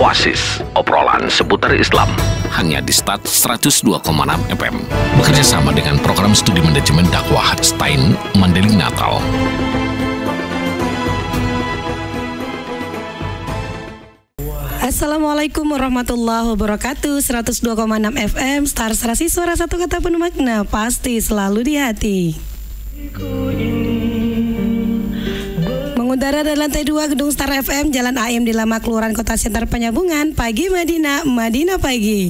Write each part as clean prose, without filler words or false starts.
Oasis, obrolan seputar Islam. Hanya di Start 102,6 FM. Bekerja sama dengan program studi manajemen dakwah Stein Mandailing Natal. Assalamualaikum warahmatullahi wabarakatuh. 102,6 FM Star Serasi, suara satu kata penuh makna, pasti selalu di hati. Mengudara dari lantai 2 gedung Star FM, Jalan AM di Lama, Kelurahan Kota Siantar Penyambungan. Pagi Madinah, Madinah pagi.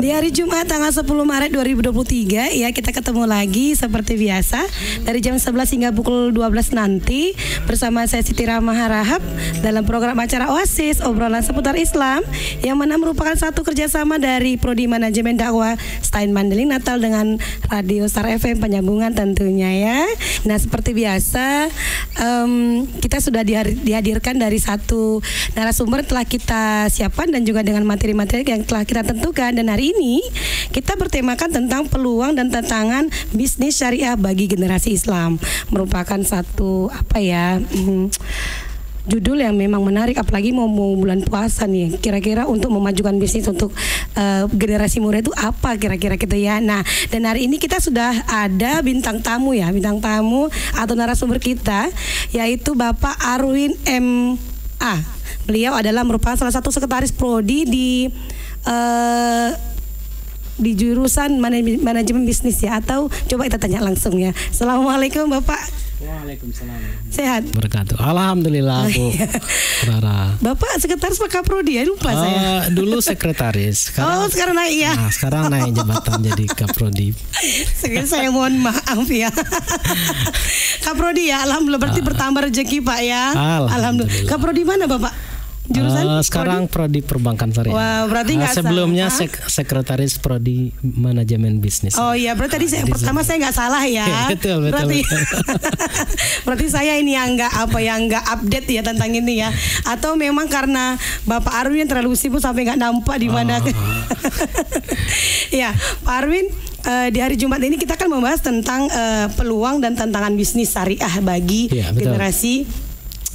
Di hari Jumat tanggal 10 Maret 2023 ya, kita ketemu lagi seperti biasa dari jam 11 hingga pukul 12 nanti bersama saya Siti Rahma Harahap dalam program acara Oasis, obrolan seputar Islam, yang mana merupakan satu kerjasama dari Prodi Manajemen Dakwah Stein Mandailing Natal dengan Radio Star FM Penyambungan tentunya ya. Nah, seperti biasa kita sudah dihadirkan dari satu narasumber telah kita siapkan dan juga dengan materi-materi yang telah kita tentukan. Dan hari ini kita bertemakan tentang peluang dan tantangan bisnis syariah bagi generasi Islam. Merupakan satu judul yang memang menarik, apalagi mau bulan puasa nih. Kira-kira untuk memajukan bisnis untuk generasi muda itu apa kira-kira gitu ya. Nah, dan hari ini kita sudah ada bintang tamu atau narasumber kita, yaitu Bapak Arwin M.A. Beliau adalah merupakan salah satu sekretaris prodi di jurusan manajemen bisnis ya, atau coba kita tanya langsung ya. Assalamualaikum Bapak. Waalaikumsalam. Sehat? Berkatuh. Alhamdulillah Bu. Rara. Bapak sekretaris apa kaprodi ya? Lupa saya. Dulu sekretaris. Sekarang naik ya. Nah, sekarang naik jabatan jadi kaprodi. Saya mohon maaf ya. Kaprodi ya, alhamdulillah, berarti bertambah rezeki Pak ya. Alhamdulillah. Kaprodi mana Bapak? Jurusan sekarang prodi perbankan syariah. Wah, berarti nggak sebelumnya sekretaris prodi manajemen bisnis. Oh iya, berarti tadi pertama saya nggak salah ya. betul. Berarti saya ini yang nggak update ya tentang ini ya. Atau memang karena Bapak Arwin terlalu sibuk sampai nggak nampak di mana. Ya, Pak Arwin. Di hari Jumat ini kita akan membahas tentang peluang dan tantangan bisnis syariah bagi generasi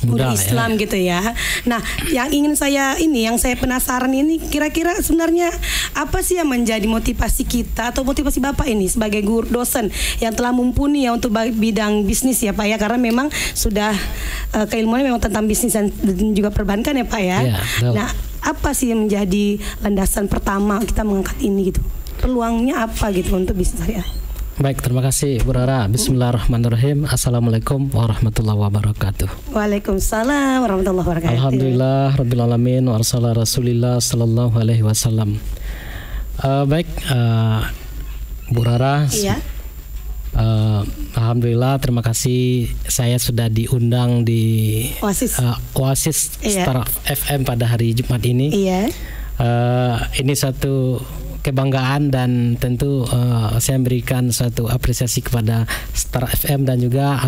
muda Islam gitu ya. Nah, yang saya penasaran ini, kira-kira sebenarnya apa sih yang menjadi motivasi kita atau motivasi Bapak ini sebagai guru dosen yang telah mumpuni ya untuk bidang bisnis ya Pak ya, karena memang sudah keilmuannya memang tentang bisnis dan juga perbankan ya Pak ya. Nah, apa sih yang menjadi landasan pertama kita mengangkat ini gitu? Peluangnya apa gitu untuk bisnis syariah? Baik, terima kasih Bu Rara. Bismillahirrahmanirrahim. Assalamualaikum warahmatullahi wabarakatuh. Waalaikumsalam warahmatullahi wabarakatuh. Alhamdulillah rabbil alamin wa arsalah Rasulillah sallallahu alaihi wasallam. Baik, Bu Rara. Iya. Alhamdulillah, terima kasih saya sudah diundang di Oasis Star FM pada hari Jumat ini. Iya. Ini satu kebanggaan dan tentu saya memberikan suatu apresiasi kepada Star FM dan juga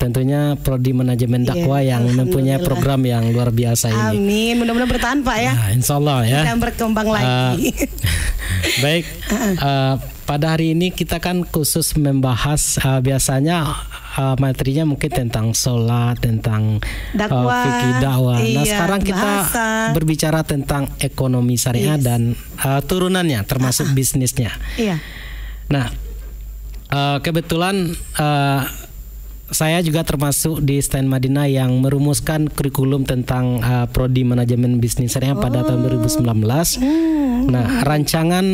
tentunya Prodi Manajemen Dakwah yang mempunyai program yang luar biasa ini. Amin, mudah-mudahan bertahan Pak ya. Insya Allah ya. Dan berkembang lagi. Baik, pada hari ini kita kan khusus membahas biasanya materinya mungkin tentang sholat, tentang fikih dakwah. Nah, sekarang kita berbicara tentang ekonomi syariah dan turunannya, termasuk bisnisnya. Iya. Nah, kebetulan saya juga termasuk di Stein Madinah yang merumuskan kurikulum tentang Prodi Manajemen Bisnis Syariah pada tahun 2019. Nah, rancangan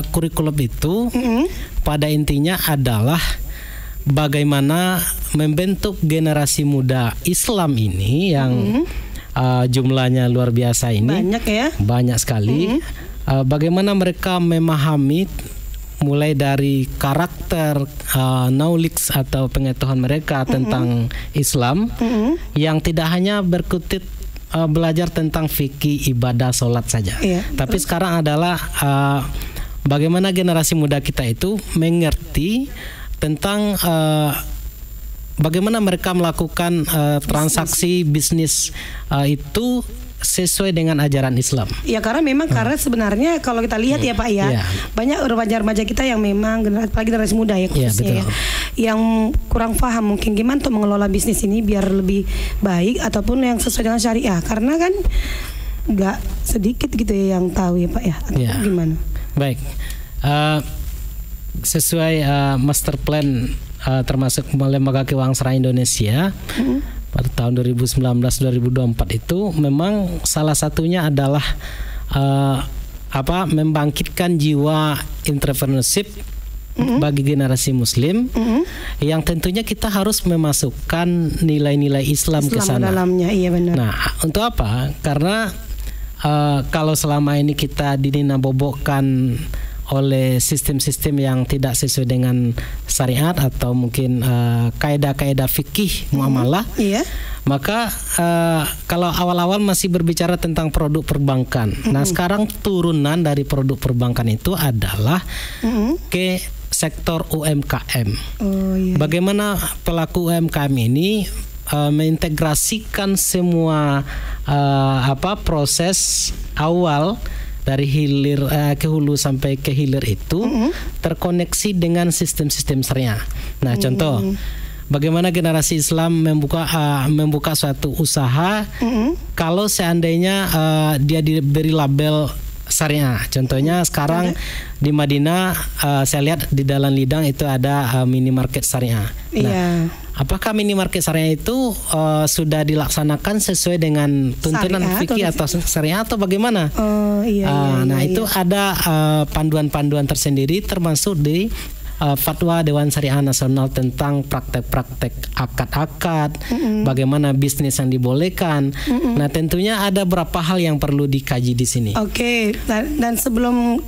kurikulum itu pada intinya adalah bagaimana membentuk generasi muda Islam ini yang jumlahnya luar biasa ini. Banyak ya? Banyak sekali. Bagaimana mereka memahami mulai dari karakter, knowledge atau pengetahuan mereka tentang Islam yang tidak hanya berkutit belajar tentang fikih, ibadah, sholat saja. Tapi sekarang adalah bagaimana generasi muda kita itu mengerti tentang bagaimana mereka melakukan transaksi bisnis itu sesuai dengan ajaran Islam. Ya karena memang karena sebenarnya kalau kita lihat ya Pak ya, banyak remaja-remaja kita yang memang apalagi generasi muda ya khususnya yang kurang paham mungkin gimana untuk mengelola bisnis ini biar lebih baik ataupun yang sesuai dengan syariah, karena kan nggak sedikit gitu ya yang tahu ya Pak ya, atau gimana? Baik, sesuai master plan termasuk Lembaga Keuangan Syariah Indonesia pada tahun 2019-2024 itu memang salah satunya adalah membangkitkan jiwa entrepreneurship bagi generasi Muslim yang tentunya kita harus memasukkan nilai-nilai Islam ke sana. Dalamnya, iya benar. Nah, untuk apa? Karena kalau selama ini kita dinabobokkan oleh sistem-sistem yang tidak sesuai dengan syariat atau mungkin kaidah-kaidah fikih muamalah, maka kalau awal-awal masih berbicara tentang produk perbankan, nah sekarang turunan dari produk perbankan itu adalah ke sektor UMKM. Bagaimana pelaku UMKM ini mengintegrasikan semua proses awal dari hilir ke hulu sampai ke hilir itu terkoneksi dengan sistem-sistem syariah. Nah, contoh bagaimana generasi Islam membuka suatu usaha kalau seandainya dia diberi label syariah. Contohnya sekarang di Madinah saya lihat di Dalan Lidang itu ada minimarket syariah. Nah, apakah minimarket syariah itu sudah dilaksanakan sesuai dengan tuntunan fikih atau syariah atau bagaimana? Itu ada panduan-panduan tersendiri termasuk di Fatwa Dewan Syariah Nasional tentang praktek-praktek akad-akad, bagaimana bisnis yang dibolehkan. Nah, tentunya ada beberapa hal yang perlu dikaji di sini. Dan sebelum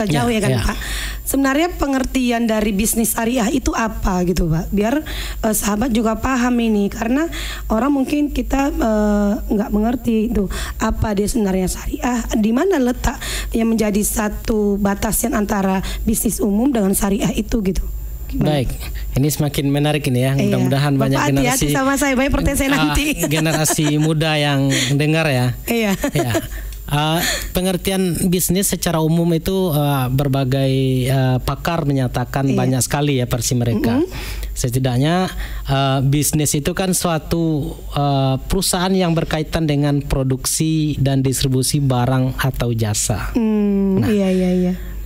jauh ya kan Pak, sebenarnya pengertian dari bisnis syariah itu apa gitu Pak, biar sahabat juga paham ini, karena orang mungkin kita nggak mengerti itu apa dia sebenarnya syariah, di mana letak yang menjadi satu batasan antara bisnis umum dengan syariah itu gitu. Gimana? Baik, ini semakin menarik ini ya. Mudah-mudahan banyak generasi sama saya, banyak pertanyaan nanti. Generasi muda yang dengar ya. Pengertian bisnis secara umum itu berbagai pakar menyatakan banyak sekali ya versi mereka. Setidaknya bisnis itu kan suatu perusahaan yang berkaitan dengan produksi dan distribusi barang atau jasa.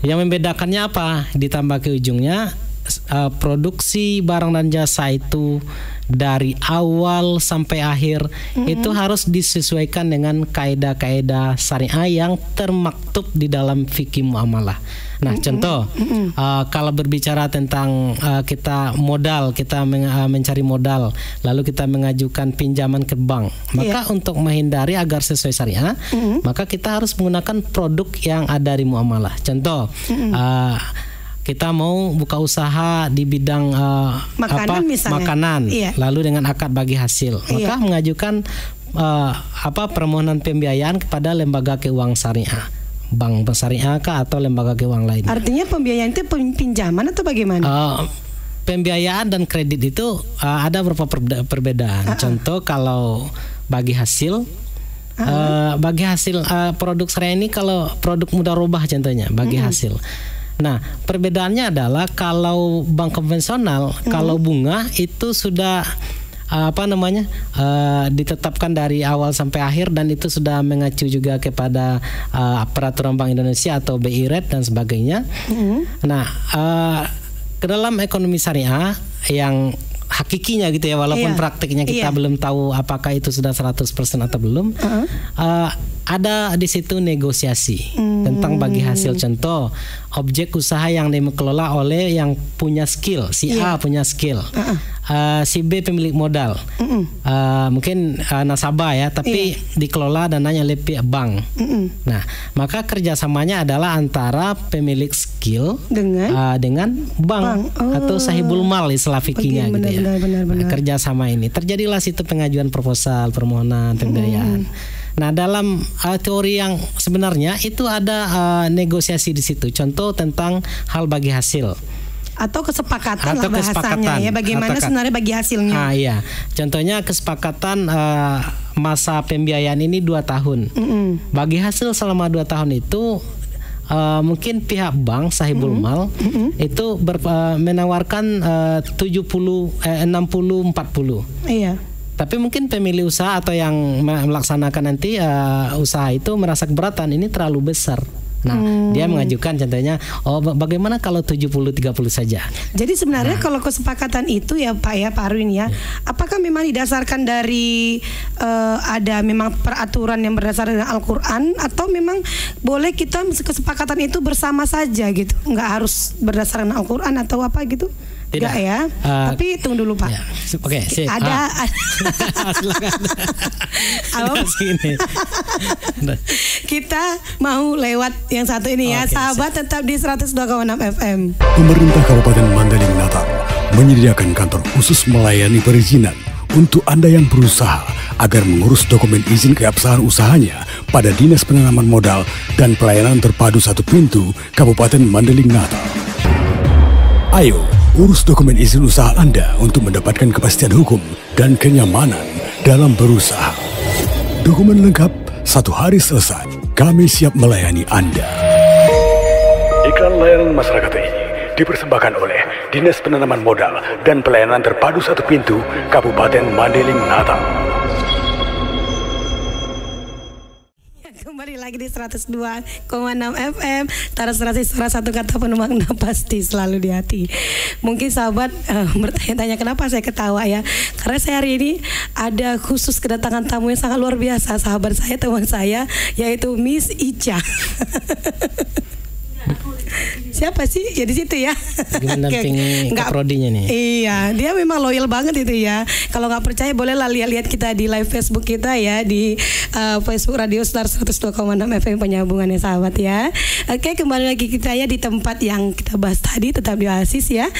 Yang membedakannya apa? Ditambah ke ujungnya produksi barang dan jasa itu dari awal sampai akhir itu harus disesuaikan dengan kaidah-kaidah syariah yang termaktub di dalam fikih muamalah. Nah, contoh kalau berbicara tentang kita mencari modal, lalu kita mengajukan pinjaman ke bank, maka untuk menghindari agar sesuai syariah, maka kita harus menggunakan produk yang ada di muamalah. Contoh, kita mau buka usaha di bidang makanan, lalu dengan akad bagi hasil, maka mengajukan permohonan pembiayaan kepada lembaga keuangan syariah, bank syariah atau lembaga keuangan lain. Artinya pembiayaan itu pinjaman atau bagaimana? Pembiayaan dan kredit itu ada beberapa perbedaan. Contoh kalau bagi hasil, produk syariah ini kalau produk mudharabah contohnya bagi hasil. Nah, perbedaannya adalah kalau bank konvensional, kalau bunga itu sudah ditetapkan dari awal sampai akhir dan itu sudah mengacu juga kepada peraturan Bank Indonesia atau BI Rate dan sebagainya. Nah, ke dalam ekonomi syariah yang hakikinya gitu ya, walaupun praktiknya kita belum tahu apakah itu sudah 100% atau belum. Ada di situ negosiasi tentang bagi hasil. Contoh, objek usaha yang dikelola oleh yang punya skill, si A punya skill, si B pemilik modal, mungkin nasabah ya, tapi dikelola dananya oleh pihak bank. Nah, maka kerjasamanya adalah antara pemilik skill dengan bank atau sahibul mal istilah fikihnya gitu ya. Nah, kerjasama ini terjadilah situ pengajuan proposal, permohonan pembiayaan. Nah, dalam teori yang sebenarnya itu ada negosiasi di situ. Contoh tentang hal bagi hasil atau kesepakatan bahasanya ya, bagaimana sebenarnya bagi hasilnya. Contohnya kesepakatan masa pembiayaan ini 2 tahun. Bagi hasil selama 2 tahun itu mungkin pihak bank Sahibul Mal itu menawarkan 60-40. Iya. Tapi mungkin pemilik usaha atau yang melaksanakan nanti usaha itu merasa keberatan, ini terlalu besar. Nah, dia mengajukan contohnya, bagaimana kalau 70-30 saja. Jadi sebenarnya kalau kesepakatan itu ya Pak Arwin ya, apakah memang didasarkan dari ada memang peraturan yang berdasarkan Al-Quran, atau memang boleh kita kesepakatan itu bersama saja gitu, nggak harus berdasarkan Al-Quran atau apa gitu? Tidak ya, tapi tunggu dulu Pak. Ya. Oke, sip. Ada. Silakan. Kita mau lewat yang satu ini ya, sahabat tetap di 102,6 FM. Pemerintah Kabupaten Mandailing Natal menyediakan kantor khusus melayani perizinan untuk Anda yang berusaha agar mengurus dokumen izin keabsahan usahanya pada Dinas Penanaman Modal dan Pelayanan Terpadu Satu Pintu Kabupaten Mandailing Natal. Ayo, urus dokumen izin usaha Anda untuk mendapatkan kepastian hukum dan kenyamanan dalam berusaha. Dokumen lengkap, 1 hari selesai. Kami siap melayani Anda. Iklan layanan masyarakat ini dipersembahkan oleh Dinas Penanaman Modal dan Pelayanan Terpadu Satu Pintu Kabupaten Mandailing Natal. Kembali lagi di 102,6 FM. Tara-serasi suara satu kata penuh makna pasti selalu di hati. Mungkin sahabat bertanya-tanya kenapa saya ketawa ya, karena saya hari ini ada khusus kedatangan tamu yang sangat luar biasa, sahabat saya, teman saya, yaitu Miss Ica. Siapa sih? Ya di situ ya. Mendampingi prodinya nih. Iya, dia memang loyal banget itu ya. Kalau nggak percaya bolehlah lihat kita di live Facebook kita ya, di Facebook Radio Star 102,6 FM penyambungannya sahabat ya. Oke, kembali lagi kita ya di tempat yang kita bahas tadi, tetap di Oasis ya.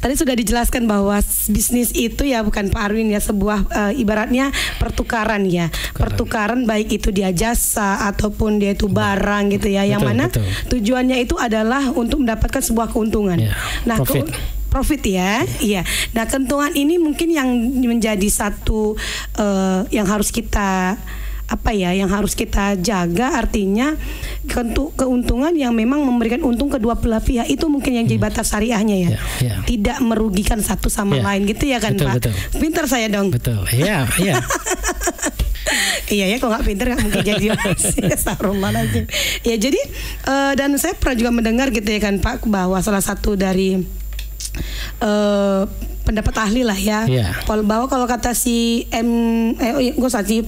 Tadi sudah dijelaskan bahwa bisnis itu ya bukan Pak Arwin ya, sebuah ibaratnya pertukaran ya. Pertukaran baik itu dia jasa ataupun dia itu barang gitu ya, yang mana tujuannya itu adalah untuk mendapatkan sebuah keuntungan. Nah, profit ya, iya. Nah, keuntungan ini mungkin yang menjadi satu yang harus kita yang harus kita jaga, artinya keuntungan yang memang memberikan untung kedua belah pihak, itu mungkin yang jadi batas syariahnya ya. Tidak merugikan satu sama lain gitu ya kan, Pak. Pintar saya dong. Betul. Iya. Iya ya, kalau nggak pinter nggak mungkin jadi Astagfirullahaladzim. Ya jadi dan saya pernah juga mendengar gitu ya kan Pak, bahwa salah satu dari pendapat ahli lah ya, bahwa kalau kata si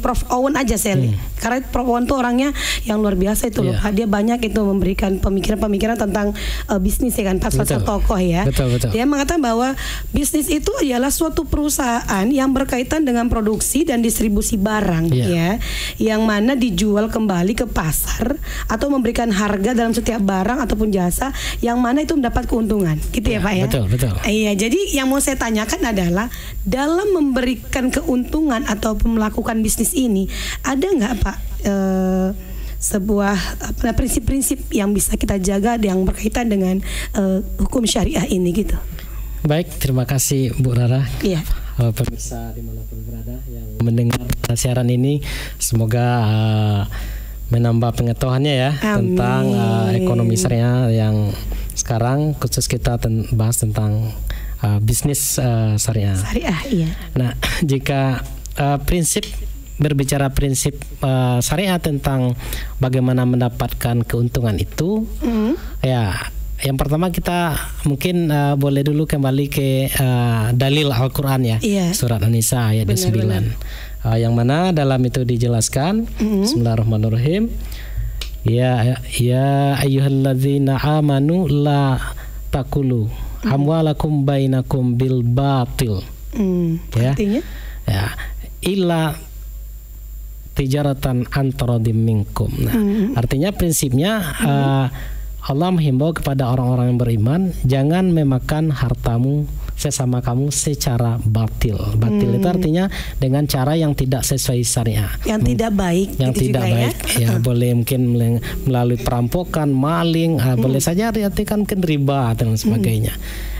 Prof Owen aja saya karena Prof Owen tuh orangnya yang luar biasa itu loh, dia banyak itu memberikan pemikiran-pemikiran tentang bisnis ya kan, pas tokoh ya. Betul. Dia mengatakan bahwa bisnis itu adalah suatu perusahaan yang berkaitan dengan produksi dan distribusi barang ya, yang mana dijual kembali ke pasar atau memberikan harga dalam setiap barang ataupun jasa yang mana itu mendapat keuntungan gitu ya Pak ya. Betul. Iya, jadi yang mau saya tanyakan adalah dalam memberikan keuntungan ataupun melakukan bisnis ini, ada nggak Pak sebuah prinsip-prinsip yang bisa kita jaga yang berkaitan dengan hukum syariah ini gitu? Baik, terima kasih Bu Rara. Iya. Pemirsa dimanapun berada yang mendengar siaran ini, semoga menambah pengetahuannya ya. Amin. Tentang ekonomi syariah yang sekarang khusus kita bahas tentang bisnis syariah. Iya. Nah, jika berbicara prinsip syariah tentang bagaimana mendapatkan keuntungan itu, ya, yang pertama kita mungkin boleh dulu kembali ke dalil Al-Quran ya, surat An-Nisa ayat 9, yang mana dalam itu dijelaskan, Bismillahirrahmanirrahim. Ya ayyuhalladzina amanu la takulu amwalakum bainakum bil batil. Artinya? Ya, illa tijaratan antaradim minkum. Nah, artinya prinsipnya Allah menghimbau kepada orang-orang yang beriman, jangan memakan hartamu sesama kamu secara batil. Batil itu artinya dengan cara yang tidak sesuai syariah, yang tidak baik, yang gitu tidak baik ya. Boleh mungkin melalui perampokan, maling, boleh saja diartikan riba dan sebagainya.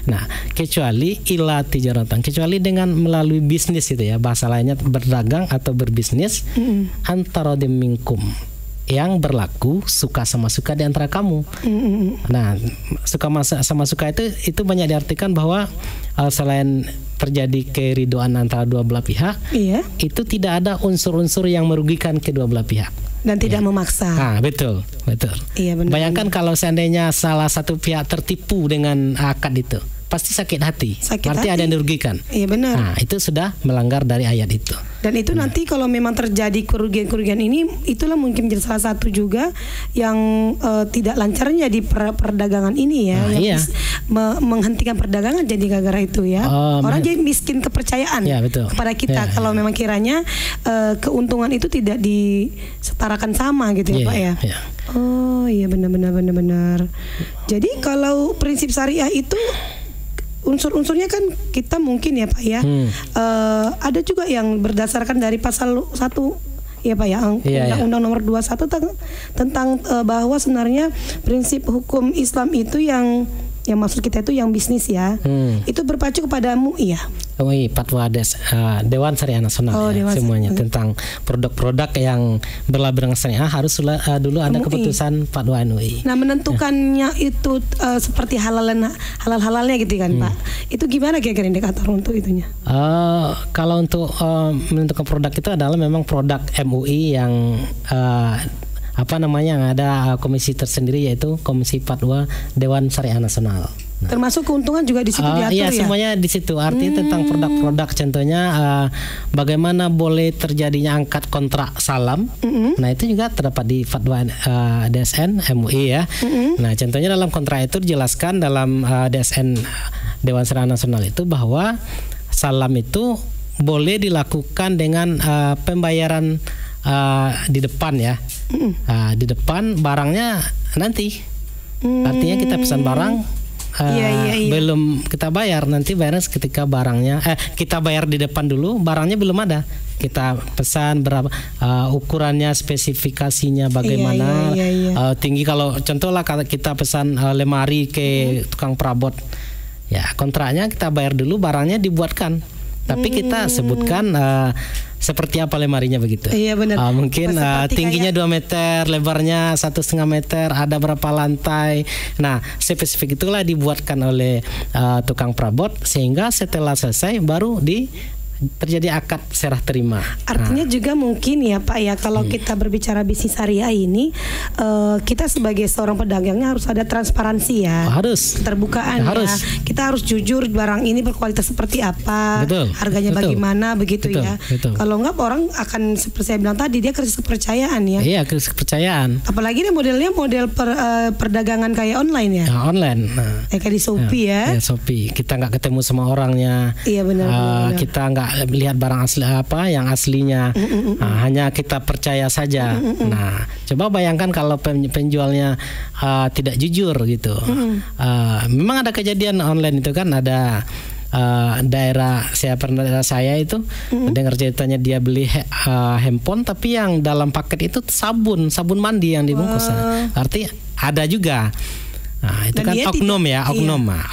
Nah, kecuali ila tijaratan, kecuali dengan melalui bisnis itu ya, bahasa lainnya berdagang atau berbisnis antara minkum, yang berlaku suka sama suka di antara kamu. Nah, suka sama suka itu banyak diartikan bahwa selain terjadi keridoan antara dua belah pihak, itu tidak ada unsur-unsur yang merugikan kedua belah pihak. Dan tidak memaksa. Ah, betul. Iya, benar. Bayangkan kalau seandainya salah satu pihak tertipu dengan akad itu, pasti sakit hati. Berarti ada yang dirugikan. Iya, benar. Nah, itu sudah melanggar dari ayat itu. Dan itu nanti kalau memang terjadi kerugian-kerugian ini, itulah mungkin menjadi salah satu juga yang tidak lancarnya di perdagangan ini ya. Menghentikan perdagangan jadi gara-gara itu ya. Orang jadi miskin kepercayaan kepada kita kalau memang kiranya keuntungan itu tidak disetarakan sama gitu ya Pak ya. Oh iya, benar. Jadi kalau prinsip syariah itu unsur-unsurnya kan kita mungkin ya Pak ya, ada juga yang berdasarkan dari pasal 1 ya Pak ya, Undang-Undang nomor 21 tentang bahwa sebenarnya prinsip hukum Islam itu yang maksud kita itu yang bisnis ya, itu berpacu kepada MUI ya. MUI, Fatwa Dewan Syariah Nasional semuanya tentang produk-produk yang berlabeling syariah harus dulu ada keputusan Fatwa MUI. Nah, menentukannya itu seperti halal-halalnya gitu kan Pak. Itu gimana kira-kira indikator untuk itunya? Kalau untuk menentukan produk itu adalah memang produk MUI yang ada komisi tersendiri, yaitu Komisi Fatwa Dewan Syariah Nasional. Nah, termasuk keuntungan juga di situ diatur ya? Semuanya di situ. Artinya tentang produk-produk, contohnya bagaimana boleh terjadinya angkat kontrak salam. Nah, itu juga terdapat di Fatwa DSN MUI ya. Nah, contohnya dalam kontrak itu dijelaskan dalam DSN Dewan Syariah Nasional itu bahwa salam itu boleh dilakukan dengan pembayaran di depan ya. Di depan barangnya nanti. Artinya kita pesan barang belum kita bayar, nanti bayarnya ketika barangnya kita bayar di depan dulu, barangnya belum ada. Kita pesan berapa ukurannya, spesifikasinya bagaimana, tinggi. Kalau contoh lah kita pesan lemari ke tukang perabot. Ya, kontraknya kita bayar dulu, barangnya dibuatkan. Tapi kita sebutkan seperti apa lemarinya begitu. Iya, benar. Mungkin tingginya 2 meter, lebarnya 1,5 meter, ada berapa lantai. Nah, spesifik itulah dibuatkan oleh tukang perabot, sehingga setelah selesai baru terjadi akad serah terima. Artinya juga mungkin ya Pak ya, kalau kita berbicara bisnis syariah ini, kita sebagai seorang pedagangnya harus ada transparansi ya. Harus. Keterbukaan ya. Kita harus jujur barang ini berkualitas seperti apa, harganya bagaimana begitu ya. Kalau enggak, orang akan seperti saya bilang tadi, dia krisis kepercayaan ya. Iya, krisis kepercayaan. Apalagi ini modelnya model perdagangan kayak online ya. Online. Kayak di Shopee ya. Shopee. Kita nggak ketemu sama orangnya. Iya, benar. Kita nggak lihat barang asli yang aslinya, hanya kita percaya saja. Nah, coba bayangkan kalau penjualnya tidak jujur gitu. Memang ada kejadian online itu kan, ada daerah saya itu dengar ceritanya, dia beli handphone tapi yang dalam paket itu sabun mandi yang dibungkus. Artinya ada juga. Nah, itu dan kan oknum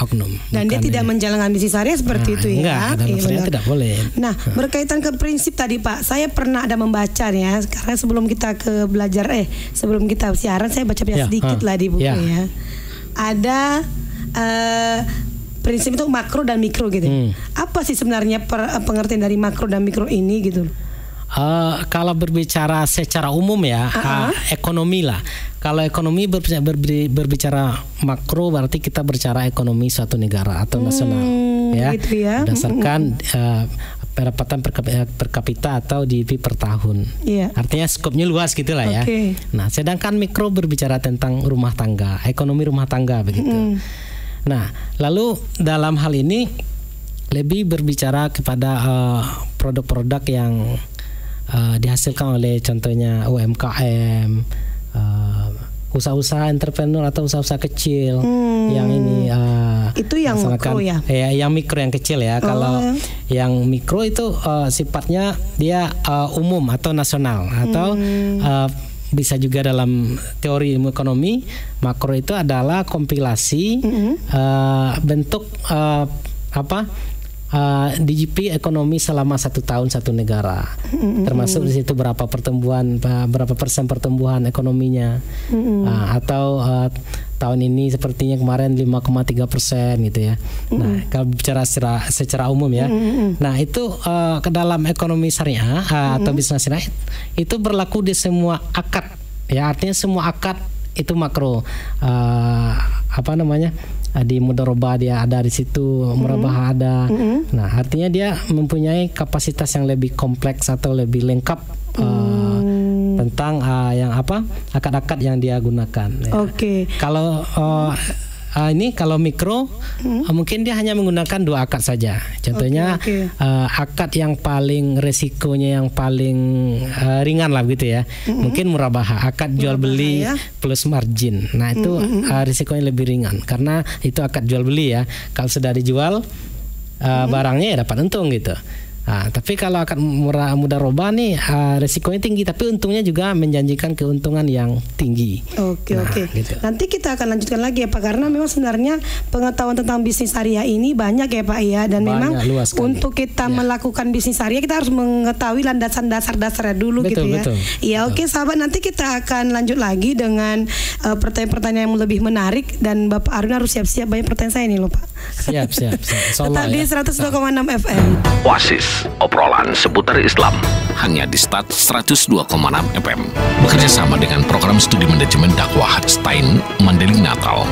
oknum. Dan dia tidak menjalankan bisnis syariah seperti itu ya. Enggak, dalam syariah tidak boleh. Nah, berkaitan ke prinsip tadi Pak, saya pernah ada membaca ya, karena sebelum kita sebelum kita siaran, saya baca sedikit lah di buku ya. Ada prinsip itu makro dan mikro gitu. Apa sih sebenarnya pengertian dari makro dan mikro ini gitu? Kalau berbicara secara umum ya, ekonomi lah. Kalau ekonomi berbicara makro, berarti kita berbicara ekonomi suatu negara atau nasional, gitu ya. Berdasarkan pendapatan per kapita atau GDP per tahun. Artinya skopnya luas gitulah ya. Nah, sedangkan mikro berbicara tentang rumah tangga, ekonomi rumah tangga begitu. Nah, lalu dalam hal ini lebih berbicara kepada produk-produk yang dihasilkan oleh contohnya UMKM, usaha-usaha entrepreneur atau usaha-usaha kecil yang ini itu yang mikro ya? Yang mikro, yang kecil ya. Kalau yang mikro itu sifatnya dia umum atau nasional atau bisa juga dalam teori ilmu ekonomi, makro itu adalah kompilasi bentuk DGP ekonomi selama 1 tahun satu negara, termasuk di situ berapa persen pertumbuhan ekonominya, atau tahun ini sepertinya kemarin 5,3% gitu ya. Nah, kalau bicara secara umum ya, nah itu ke dalam ekonomi syariah atau bisnis syariah itu berlaku di semua akad, ya artinya semua akad itu makro. Di mudharabah dia ada di situ, murabah ada. Nah, artinya dia mempunyai kapasitas yang lebih kompleks atau lebih lengkap tentang akad-akad yang dia gunakan. Ya. Oke. Kalau kalau mikro mungkin dia hanya menggunakan 2 akad saja. Contohnya akad yang paling resikonya yang paling ringan lah gitu ya. Mungkin murabah, akad jual beli plus margin. Nah itu risikonya lebih ringan karena itu akad jual beli ya. Kalau sudah dijual barangnya ya dapat untung gitu. Nah, tapi kalau akad mudharabah nih resikonya tinggi tapi untungnya juga menjanjikan keuntungan yang tinggi. Oke. Gitu. Nanti kita akan lanjutkan lagi ya Pak, karena memang sebenarnya pengetahuan tentang bisnis syariah ini banyak ya Pak ya, dan memang untuk kita melakukan bisnis syariah kita harus mengetahui landasan dasar-dasarnya dulu gitu ya. Iya, oke sahabat, nanti kita akan lanjut lagi dengan pertanyaan-pertanyaan yang lebih menarik, dan Bapak Arun harus siap-siap, banyak pertanyaan saya nih loh Pak. Siap. Tetap di 102,6 FM. Oasis, obrolan seputar Islam, hanya di Start 102,6 FM. Bekerja sama dengan program studi manajemen dakwah Stein Mandailing Natal.